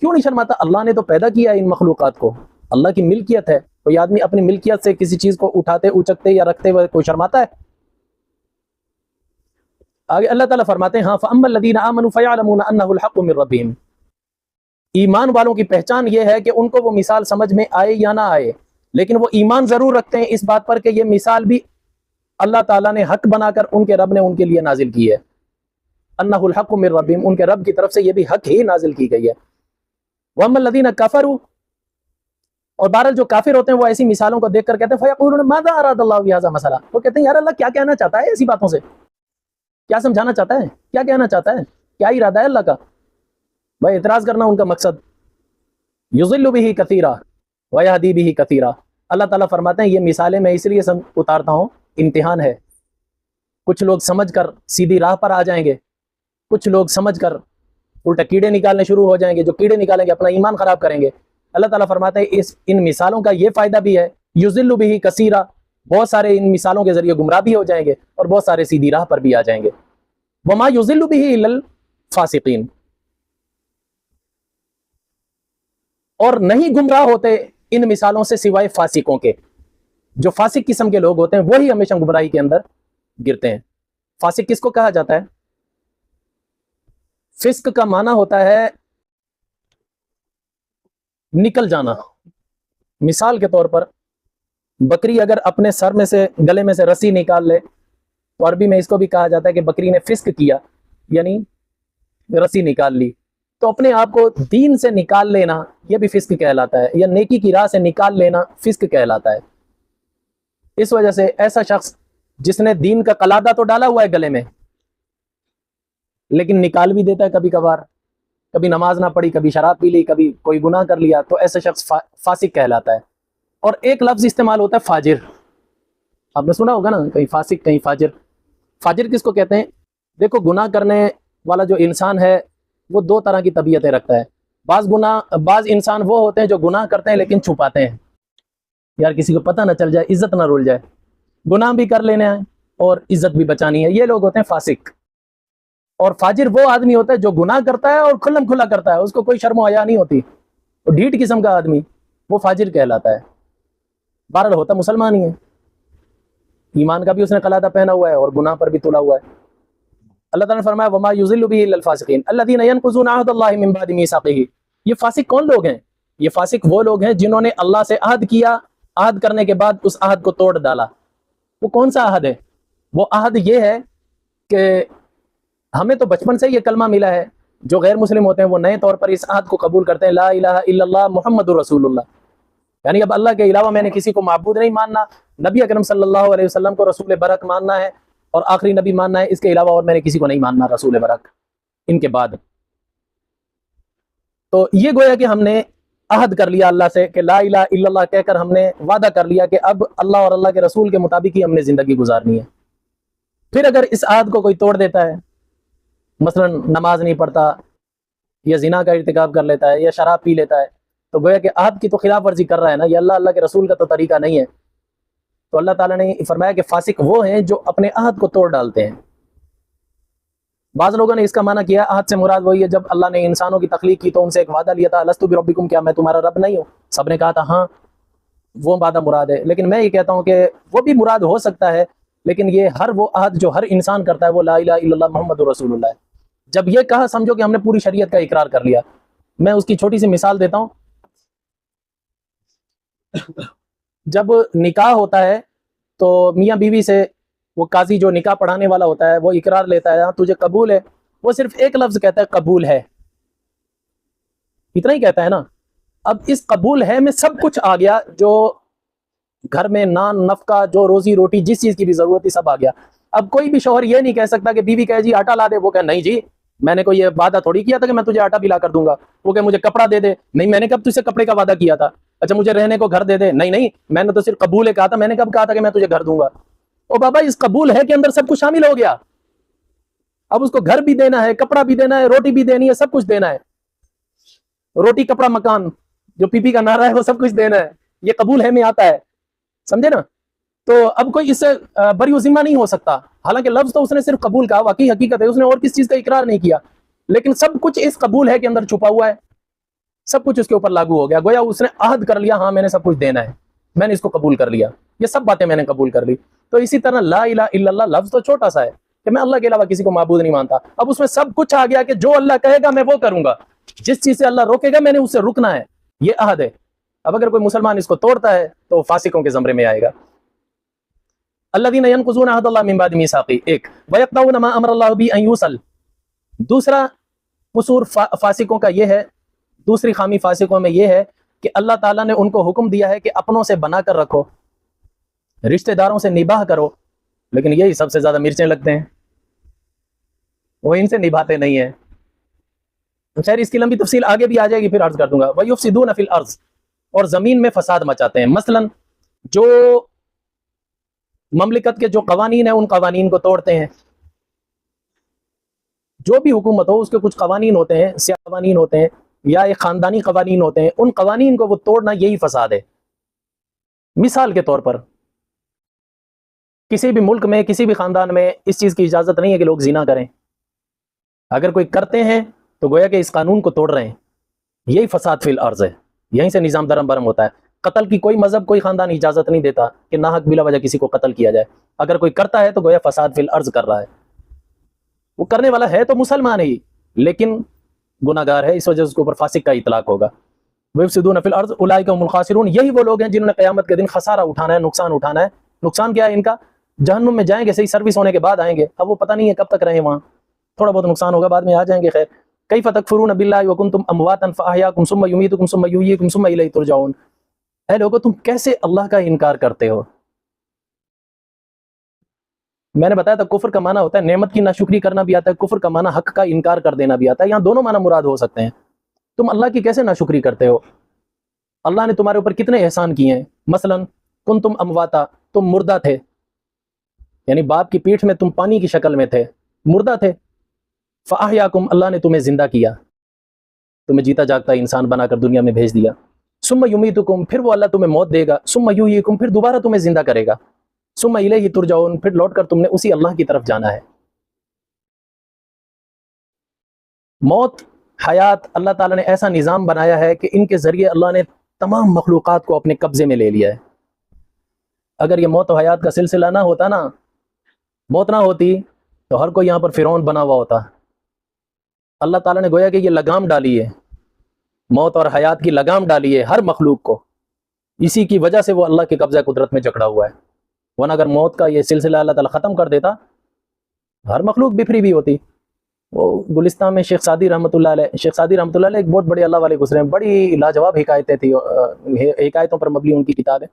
کیوں نہیں شرماتا؟ اللہ نے تو پیدا کیا ان مخلوقات کو، اللہ کی ملکیت ہے، کوئی آدمی اپنی ملکیت سے کسی چیز کو اٹھاتے اچکتے یا رکھتے ہوئے کوئی شرماتا ہے؟ آگے اللہ تعالیٰ فرماتے ہیں ہاں فَأَمَّا الَّذِينَ آمَنُوا فَيَعْلَمُونَ أَنَّهُ الْحَقُّ مِنْ رَبِّهِمْ، ایمان والوں کی پہچان یہ ہے کہ ان کو وہ مثال سمجھ میں آئے یا نہ آئے، لیکن وہ ایمان ضرور رکھتے ہیں اس بات پر کہ یہ مثال بھی اللہ تعالیٰ نے حق بنا کر ان کے رب نے ان کے لیے نازل کی ہے، انہ الحق من ربہم، ان کے رب کی طرف سے یہ بھی حق ہی نازل کی گئی ہے۔ وَأَمَّا الَّذِينَ كَفَرُوا، اور بہرحال جو کافر ہوتے ہیں وہ ایسی مثالوں کو دیکھ کر کہتے ہیں فَيَقُولُونَ مَاذَا أَرَادَ اللَّهُ بِهَذَا مَثَلًا، وہ کہتے ہیں یار اللہ کیا کہنا چاہتا ہے ایسی باتوں سے، کیا سمجھانا چاہتا ہے، کیا کہنا چاہتا ہے، کیا ارادہ ہے اللہ کا؟ بھائی اعتراض کرنا ان کا مقصد۔ یضل بہ کثیرا ویہدی بہ کثیرا، اللہ تعالیٰ فرماتے ہیں یہ مثالیں میں اس لیے اتارتا ہوں، امتحان ہے، کچھ لوگ سمجھ کر سیدھی راہ پر آ جائیں گے، کچھ لوگ سمجھ کر الٹا کیڑے نکالنے شروع ہو جائیں گے، جو کیڑے نکالیں گے اپنا ایمان خراب کریں گے۔ اللہ تعالیٰ فرماتے ہیں ان مثالوں کا یہ فائدہ بھی ہے، یضل بہ کثیرا، بہت سارے ان مثالوں کے ذریعے گمراہ بھی ہو جائیں گے اور بہت سارے سیدھی راہ پر بھی آ جائیں گے۔ وما یضل بہ الا الفاسقین، اور نہیں گمراہ ہوتے ان مثالوں سے سوائے فاسقوں کے، جو فاسق قسم کے لوگ ہوتے ہیں وہی ہمیشہ گمراہی کے اندر گرتے ہیں۔ فاسق کس کو کہا جاتا ہے؟ فسق کا معنی ہوتا ہے نکل جانا۔ مثال کے طور پر بکری اگر اپنے سر میں سے گلے میں سے رسی نکال لے تو عربی میں اس کو بھی کہا جاتا ہے کہ بکری نے فسق کیا، یعنی رسی نکال لی، تو اپنے آپ کو دین سے نکال لینا یہ بھی فسق کہلاتا ہے، یا نیکی کی راہ سے نکال لینا فسق کہلاتا ہے۔ اس وجہ سے ایسا شخص جس نے دین کا قلادہ تو ڈالا ہوا ہے گلے میں لیکن نکال بھی دیتا ہے کبھی کبھار، کبھی نماز نہ پڑھی، کبھی شراب پی لی، کبھی کوئی گناہ کر لیا، تو ایسا شخص فاسق کہلاتا ہے۔ اور ایک لفظ استعمال ہوتا ہے فاجر، آپ نے سنا ہوگا نا، کہیں فاسق کہیں فاجر۔ فاجر کس کو کہتے ہیں؟ دیکھو گناہ کرنے والا جو انسان ہے وہ دو طرح کی طبیعتیں رکھتا ہے۔ بعض انسان وہ ہوتے ہیں جو گناہ کرتے ہیں لیکن چھپاتے ہیں، یار کسی کو پتہ نہ چل جائے، عزت نہ رول جائے، گناہ بھی کر لینا ہے اور عزت بھی بچانی ہے، یہ لوگ ہوتے ہیں فاسق۔ اور فاجر وہ آدمی ہوتا ہے جو گناہ کرتا ہے اور کھلم کھلا کرتا ہے، اس کو کوئی شرم و حیا نہیں ہوتی، وہ ڈھیٹ قسم کا آدمی، وہ فاجر کہلاتا ہے۔ بہرحال ہوتا مسلمان ہی ہے، ایمان کا بھی اس نے قلادہ پہنا ہوا ہے اور گناہ پر بھی تلا ہوا ہے۔ اللہ تعالیٰ نے فرمایا وما یضل بہ الا الفاسقین الذین ینقضون عہد اللہ من بعد میثاقہ۔ یہ فاسق کون لوگ ہیں؟ یہ فاسق وہ لوگ ہیں جنہوں نے اللہ سے عہد کیا، عہد کرنے کے بعد اس عہد کو توڑ ڈالا۔ وہ کون سا عہد ہے؟ وہ عہد یہ ہے کہ ہمیں تو بچپن سے یہ کلمہ ملا ہے، جو غیر مسلم ہوتے ہیں وہ نئے طور پر اس عہد کو قبول کرتے ہیں، لا الہ الا اللہ محمد رسول اللہ، یعنی اب اللہ کے علاوہ میں نے کسی کو معبود نہیں ماننا، نبی اکرم صلی اللہ علیہ وسلم کو رسول برک ماننا ہے اور آخری نبی ماننا ہے، اس کے علاوہ اور میں نے کسی کو نہیں ماننا رسول برک ان کے بعد۔ تو یہ گویا کہ ہم نے عہد کر لیا اللہ سے کہ لا الہ الا اللہ کہہ کر ہم نے وعدہ کر لیا کہ اب اللہ اور اللہ کے رسول کے مطابق ہی ہم نے زندگی گزارنی ہے۔ پھر اگر اس عہد کو کوئی توڑ دیتا ہے، مثلا نماز نہیں پڑھتا یا زنا کا ارتکاب کر لیتا ہے یا شراب پی لیتا ہے، تو گویا کہ عہد کی تو خلاف ورزی کر رہا ہے نا، یہ اللہ کے رسول کا تو طریقہ نہیں ہے۔ تو اللہ تعالیٰ نے فرمایا کہ فاسق وہ ہیں جو اپنے عہد کو توڑ ڈالتے ہیں۔ بعض لوگوں نے اس کا معنی کیا عہد سے مراد وہی ہے جب اللہ نے انسانوں کی تخلیق کی تو ان سے ایک وعدہ لیا تھا الستو بربکم، کیا میں تمہارا رب نہیں ہوں؟ سب نے کہا تھا ہاں، وہ وعدہ مراد ہے۔ لیکن میں یہ کہتا ہوں کہ وہ بھی مراد ہو سکتا ہے، لیکن یہ ہر وہ عہد جو ہر انسان کرتا ہے وہ لا الہ الا اللہ محمد رسول اللہ ہے۔ جب یہ کہا سمجھو کہ ہم نے پوری شریعت کا اقرار کر لیا۔ میں اس کی چھوٹی سی مثال دیتا ہوں۔ جب نکاح ہوتا ہے تو میاں بیوی سے وہ قاضی جو نکاح پڑھانے والا ہوتا ہے وہ اقرار لیتا ہے، ہاں تجھے قبول ہے، وہ صرف ایک لفظ کہتا ہے قبول ہے، اتنا ہی کہتا ہے نا۔ اب اس قبول ہے میں سب کچھ آ گیا، جو گھر میں نان نفقہ، جو روزی روٹی جس چیز کی بھی ضرورت تھی سب آ گیا۔ اب کوئی بھی شوہر یہ نہیں کہہ سکتا کہ بیوی کہے جی آٹا لا دے، وہ کہ نہیں جی میں نے کوئی یہ وعدہ تھوڑی کیا تھا کہ میں تجھے آٹا بھی لا کر دوں گا۔ وہ کہ مجھے کپڑا دے دے، نہیں میں نے کب تجھ سے کپڑے کا وعدہ کیا تھا۔ اچھا مجھے رہنے کو گھر دے دے، نہیں میں نے تو صرف قبول ہے کہا تھا، میں نے کب کہا تھا کہ میں تجھے گھر دوں گا۔ او بابا اس قبول ہے کے اندر سب کچھ شامل ہو گیا، اب اس کو گھر بھی دینا ہے، کپڑا بھی دینا ہے، روٹی بھی دینی ہے، سب کچھ دینا ہے، روٹی کپڑا مکان جو پی پی کا نعرہ ہے وہ سب کچھ دینا ہے، یہ قبول ہے میں آتا ہے، سمجھے نا۔ تو اب کوئی اس سے بری ذمہ نہیں ہو سکتا، حالانکہ لفظ تو اس نے صرف قبول کہا، واقعی حقیقت ہے اس نے اور کس چیز کا اقرار نہیں کیا، لیکن سب کچھ اس قبول ہے کے اندر چھپا ہوا ہے۔ سب کچھ اس کے اوپر لاگو ہو گیا، گویا اس نے عہد کر لیا ہاں میں نے سب کچھ دینا ہے، میں نے اس کو قبول کر لیا، یہ سب باتیں میں نے قبول کر لی۔ تو اسی طرح لا الہ الا اللہ لفظ تو چھوٹا سا ہے کہ میں اللہ کے علاوہ کسی کو معبود نہیں مانتا، اب اس میں سب کچھ آ گیا کہ جو اللہ کہے گا میں وہ کروں گا، جس چیز سے اللہ روکے گا میں نے اس سے رکنا ہے، یہ عہد ہے۔ اب اگر کوئی مسلمان اس کو توڑتا ہے تو وہ فاسقوں کے زمرے میں آئے گا۔ الذین ینقضون عہد اللہ من بعد میثاقہ، ایک ویقطعون ما امر اللہ بہ ان یوصل۔ دوسرا قصور فاسقوں کا یہ ہے، دوسری خامی فاسقوں میں یہ ہے کہ اللہ تعالیٰ نے ان کو حکم دیا ہے کہ اپنوں سے بنا کر رکھو، رشتہ داروں سے نباہ کرو، لیکن یہی سب سے زیادہ مرچیں لگتے ہیں، وہ ان سے نبھاتے نہیں ہیں۔ خیر اس کی لمبی تفصیل آگے بھی آ جائے گی، پھر عرض کر دوں گا۔ وَيُفْسِدُونَ فِي الْأَرْضِ، اور زمین میں فساد مچاتے ہیں، مثلا جو مملکت کے جو قوانین ہیں ان قوانین کو توڑتے ہیں، جو بھی حکومت ہو اس کے کچھ قوانین ہوتے ہیں، سیاسی قوانین ہوتے ہیں یا ایک خاندانی قوانین ہوتے ہیں، ان قوانین کو وہ توڑنا یہی فساد ہے۔ مثال کے طور پر کسی بھی ملک میں کسی بھی خاندان میں اس چیز کی اجازت نہیں ہے کہ لوگ زنا کریں، اگر کوئی کرتے ہیں تو گویا کہ اس قانون کو توڑ رہے ہیں، یہی فساد فی الارض ہے، یہیں سے نظام درم برم ہوتا ہے۔ قتل کی کوئی مذہب کوئی خاندان اجازت نہیں دیتا کہ ناحق بلا وجہ کسی کو قتل کیا جائے، اگر کوئی کرتا ہے تو گویا فساد فی الارض کر رہا ہے، وہ کرنے والا ہے تو مسلمان ہی لیکن گناہ گار ہے، اس وجہ سے اس کے اوپر فاسق کا اطلاق ہوگا۔ وَيُفْسِدُونَ فِي الْأَرْضِ أُولَٰئِكَ هُمُ الْخَاسِرُونَ، یہی وہ لوگ ہیں جنہوں نے قیامت کے دن خسارہ اٹھانا ہے، نقصان اٹھانا ہے۔ نقصان کیا ہے ان کا؟ جہنم میں جائیں گے، صحیح سروس ہونے کے بعد آئیں گے، اب وہ پتہ نہیں ہے کب تک رہیں وہاں، تھوڑا بہت نقصان ہوگا بعد میں آ جائیں گے۔ خیر کیف تکفرون باللہ وکنتم امواتا فاحیاکم ثم یمیتکم ثم یحییکم ثم الیہ ترجعون، اے لوگو تم کیسے اللہ کا انکار کرتے ہو؟ میں نے بتایا تھا کفر کا معنی ہوتا ہے نعمت کی ناشکری کرنا بھی آتا ہے، کفر کا معنی حق کا انکار کر دینا بھی آتا ہے، یہاں دونوں معنی مراد ہو سکتے ہیں۔ تم اللہ کی کیسے ناشکری کرتے ہو؟ اللہ نے تمہارے اوپر کتنے احسان کیے ہیں، مثلا کنتم امواتا، تم مردہ تھے، یعنی باپ کی پیٹھ میں تم پانی کی شکل میں تھے، مردہ تھے، فاحیاکم، اللہ نے تمہیں زندہ کیا، تمہیں جیتا جاگتا انسان بنا کر دنیا میں بھیج دیا، ثم یمیتکم، پھر وہ اللہ تمہیں موت دے گا، ثم یحییکم، پھر دوبارہ تمہیں زندہ کرے گا، ثم الیہ ترجعون، پھر لوٹ کر تم نے اسی اللہ کی طرف جانا ہے۔ موت حیات اللہ تعالیٰ نے ایسا نظام بنایا ہے کہ ان کے ذریعے اللہ نے تمام مخلوقات کو اپنے قبضے میں لے لیا ہے۔ اگر یہ موت و حیات کا سلسلہ نہ ہوتا نا، موت نہ ہوتی تو ہر کوئی یہاں پر فرعون بنا ہوا ہوتا۔ اللہ تعالیٰ نے گویا کہ یہ لگام ڈالی ہے، موت اور حیات کی لگام ڈالی ہے ہر مخلوق کو، اسی کی وجہ سے وہ اللہ کے قبضہ قدرت میں جکڑا ہوا ہے، ورنہ اگر موت کا یہ سلسلہ اللہ تعالیٰ ختم کر دیتا ہر مخلوق بفری بھی ہوتی۔ وہ گلستان میں شیخ سعدی رحمۃ اللہ علیہ، شیخ سعدی رحمۃ اللہ علیہ ایک بہت بڑے اللہ والے گزرے ہیں، بڑی لاجواب حکایتیں تھی، حکایتوں پر مبنی ان کی کتاب ہے،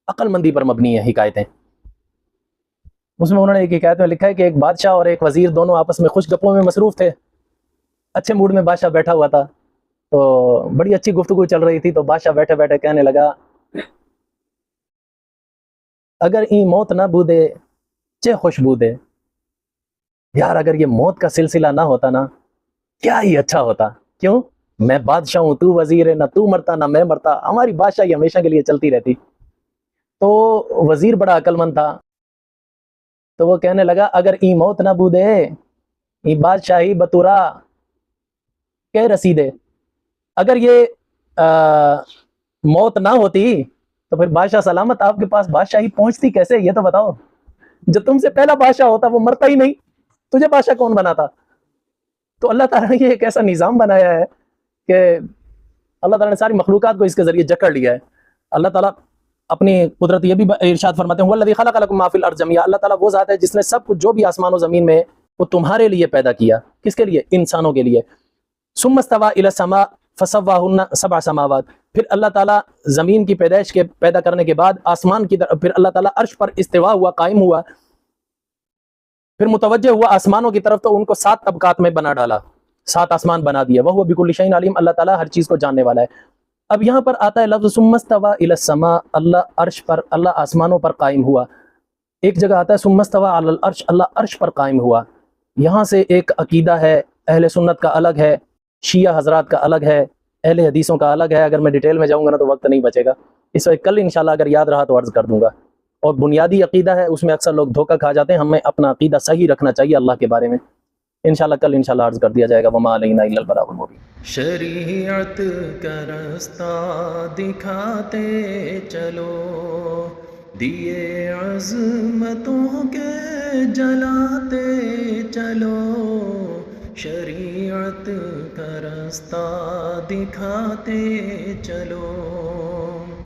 عقل مندی پر مبنی ہے حکایتیں۔ اس میں انہوں نے ایک حکایت میں لکھا ہے کہ ایک بادشاہ اور ایک وزیر دونوں آپس میں خوش گپوں میں مصروف تھے، اچھے موڈ میں بادشاہ بیٹھا ہوا تھا، تو بڑی اچھی گفتگو چل رہی تھی، تو بادشاہ بیٹھے بیٹھے کہنے لگا اگر این موت نہ بودے چے خوشبو دے، یار اگر یہ موت کا سلسلہ نہ ہوتا نا کیا ہی اچھا ہوتا، کیوں؟ میں بادشاہ ہوں تو وزیر ہے، نہ تو مرتا نہ میں مرتا، ہماری بادشاہی ہمیشہ کے لیے چلتی رہتی۔ تو وزیر بڑا عقل مند تھا، تو وہ کہنے لگا اگر این موت نہ بودے این بادشاہی بطورا کہ رسیدے، اگر یہ موت نہ ہوتی تو پھر بادشاہ سلامت آپ کے پاس بادشاہی پہنچتی کیسے، یہ تو بتاؤ، جو تم سے پہلا بادشاہ ہوتا وہ مرتا ہی نہیں، تجھے بادشاہ کون بناتا؟ تو اللہ تعالیٰ نے یہ ایک ایسا نظام بنایا ہے کہ اللہ تعالیٰ نے ساری مخلوقات کو اس کے ذریعے جکڑ لیا ہے۔ اللہ تعالیٰ اپنی قدرت یہ بھی ارشاد فرماتے ہیں وَالَّذِي خَلَقَ لَكُم مَّا فِي الْأَرْضِ جَمِيعًا، اللہ تعالیٰ وہ ذات ہے جس نے سب کچھ جو بھی آسمان و زمین میں وہ تمہارے لیے پیدا کیا، کس کے لیے؟ انسانوں کے لیے۔ ثُمَّ اسْتَوَىٰ إِلَى السَّمَاءِ فَسَوَّاهُنَّ سَبْعَ سَمَاوَاتٍ، پھر اللہ تعالیٰ زمین کی پیدائش کے پیدا کرنے کے بعد آسمان کی طرف، پھر اللہ تعالیٰ عرش پر استوا ہوا، قائم ہوا، پھر متوجہ ہوا آسمانوں کی طرف، تو ان کو 7 طبقات میں بنا ڈالا، 7 آسمان بنا دیا، وَهُوَ بِكُلِّ شَيْءٍ عَلِيمٌ، اللہ تعالیٰ ہر چیز کو جاننے والا ہے۔ اب یہاں پر آتا ہے لفظ ثم استوى الى السماء، اللہ عرش پر، اللہ آسمانوں پر قائم ہوا۔ ایک جگہ آتا ہے ثم استوى على العرش، اللہ عرش پر قائم ہوا۔ یہاں سے ایک عقیدہ ہے اہل سنت کا الگ ہے، شیعہ حضرات کا الگ ہے، اہل حدیثوں کا الگ ہے، اگر میں ڈیٹیل میں جاؤں گا نا تو وقت نہیں بچے گا، اس وقت کل انشاءاللہ اگر یاد رہا تو عرض کر دوں گا۔ اور بنیادی عقیدہ ہے، اس میں اکثر لوگ دھوکہ کھا جاتے ہیں، ہمیں اپنا عقیدہ صحیح رکھنا چاہیے اللہ کے بارے میں۔ انشاءاللہ کل انشاءاللہ عرض کر دیا جائے گا. وما علینا الا البلاغ المبین. شریعت کا راستہ دکھاتے چلو، دیے عظمتوں کے جلاتے چلو، شریعت کا راستہ دکھاتے چلو.